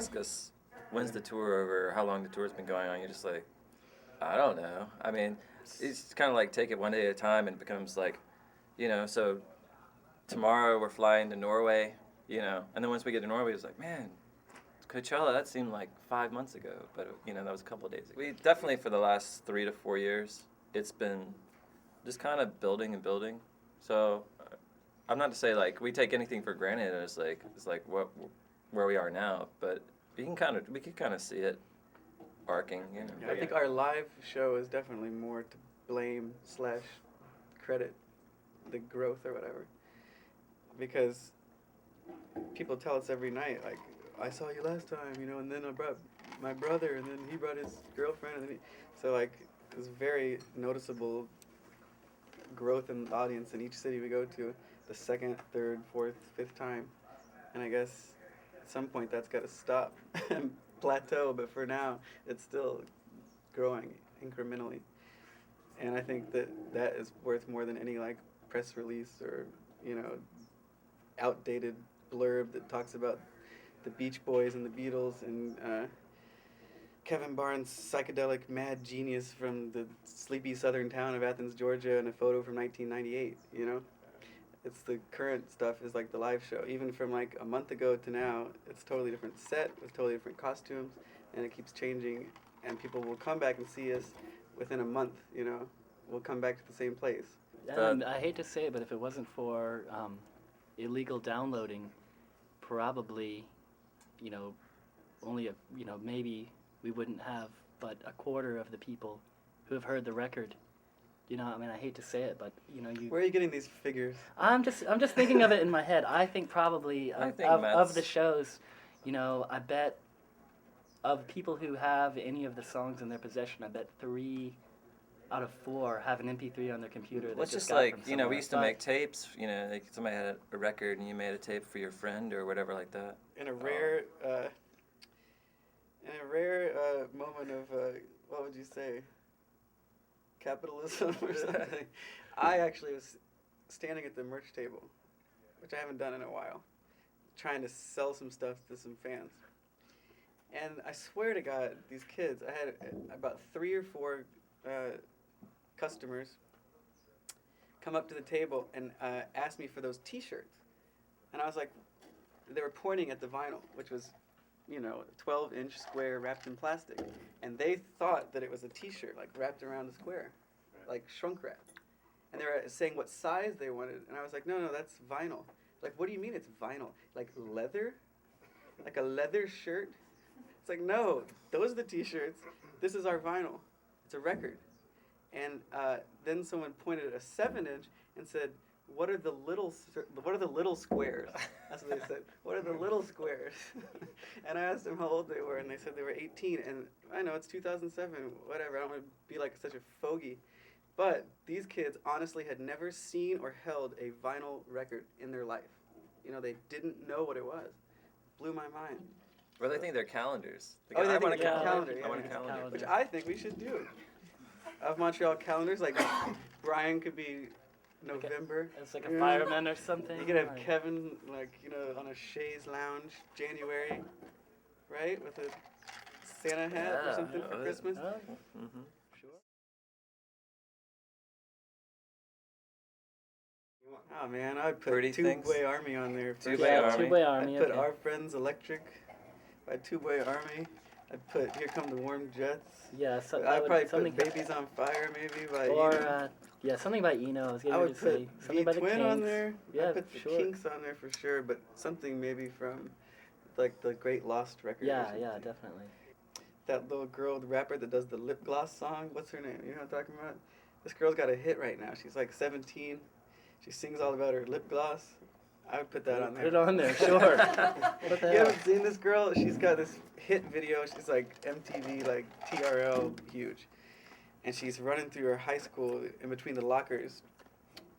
ask us when's the tour over, or how long the tour's been going on, you're just like, I don't know. I mean, it's kind of like take it one day at a time, and it becomes like, so tomorrow we're flying to Norway, and then once we get to Norway, it's like, man, Coachella, that seemed like 5 months ago, but that was a couple of days ago. We definitely, for the last 3 to 4 years, it's been just kind of building and building. So I'm not to say like we take anything for granted. It's like what where we are now, but we can kind of see it arcing. Yeah, I think our live show is definitely more to blame / credit the growth or whatever, because people tell us every night, like, I saw you last time, and then I brought my brother, and then he brought his girlfriend, and then so like it's very noticeable growth in the audience in each city we go to, the second, third, fourth, fifth time, and I guess at some point that's got to stop and plateau, but for now it's still growing incrementally, and I think that is worth more than any like press release or outdated blurb that talks about the Beach Boys and the Beatles and Kevin Barnes' psychedelic mad genius from the sleepy southern town of Athens, Georgia, and a photo from 1998, It's the current stuff is like the live show. Even from like a month ago to now, it's totally different set with totally different costumes, and it keeps changing, and people will come back and see us within a month, We'll come back to the same place. And I hate to say it, but if it wasn't for illegal downloading, probably, only maybe we wouldn't have but a quarter of the people who have heard the record. I hate to say it, but Where are you getting these figures? I'm just thinking of it in my head. I think probably of the shows, I bet of people who have any of the songs in their possession, I bet 3 out of 4 have an MP3 on their computer. Well, it's just like, we used to make tapes, like somebody had a record and you made a tape for your friend or whatever like that. In a rare moment of, what would you say, capitalism or something, I actually was standing at the merch table, which I haven't done in a while, trying to sell some stuff to some fans. And I swear to God, these kids, I had about 3 or 4 customers come up to the table and ask me for those T-shirts. And I was like, they were pointing at the vinyl, which was, 12-inch square wrapped in plastic. And they thought that it was a T-shirt, like wrapped around the square, like shrunk wrap. And they were saying what size they wanted. And I was like, no, that's vinyl. Like, what do you mean it's vinyl? Like leather? Like a leather shirt? It's like, no, those are the T-shirts. This is our vinyl. It's a record. And then someone pointed at a 7-inch and said, what are the little squares? That's what they said. What are the little squares? And I asked them how old they were, and they said they were 18. And I know it's 2007, whatever. I don't want to be like such a fogey. But these kids honestly had never seen or held a vinyl record in their life. They didn't know what it was. Blew my mind. Or they think they're calendars. Oh, they I want think a it's a calendar. calendar. I want a Yeah, calendar. which I think we should do. Of Montreal calendars, like Brian could be November. It's like a fireman or something. You could have Kevin, on a chaise lounge, January, right? With a Santa hat or something for Christmas. Mm-hmm. Sure. Oh, man, I'd put Pretty Two-Way Army on there. Two-Way Army. Two-Way Army. I'd put okay. Our Friends Electric by Two-Way Army. I'd put Here Come the Warm Jets. Yeah, so I'd probably put Babies on Fire, maybe, by Eno. Something by Eno. I was I getting would to say. put Something by the V-Twin on Kinks. there. Yeah, I'd put the sure. Kinks on there for sure, but something maybe from, like, the Great Lost record. Yeah, definitely. That little girl, the rapper that does the lip gloss song, what's her name? You know what I'm talking about? This girl's got a hit right now. She's like 17. She sings all about her lip gloss. I would put that on there. Put it on there, sure. What the You hell? haven't seen this girl? She's got this hit video. She's like MTV, like TRL, huge. And she's running through her high school in between the lockers,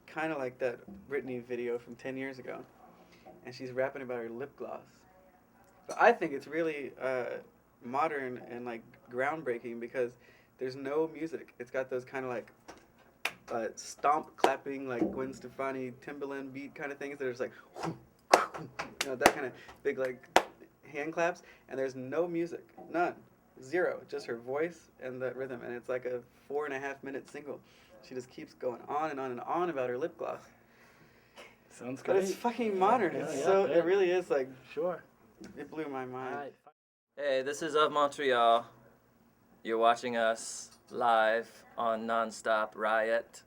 kind of like that Britney video from 10 years ago. And she's rapping about her lip gloss. But I think it's really modern and like groundbreaking because there's no music. It's got those kind of like stomp clapping, like Gwen Stefani, Timbaland beat kind of things that are just like, that kind of big like hand claps, and there's no music, none, zero, just her voice and the rhythm, and it's like a 4.5 minute single. She just keeps going on and on and on about her lip gloss. Sounds But great. it's fucking modern. Yeah, It's yeah, so good. it really is like Sure. it blew my mind. All right. Hey, this is of Montreal. You're watching us live on NonStop Riot.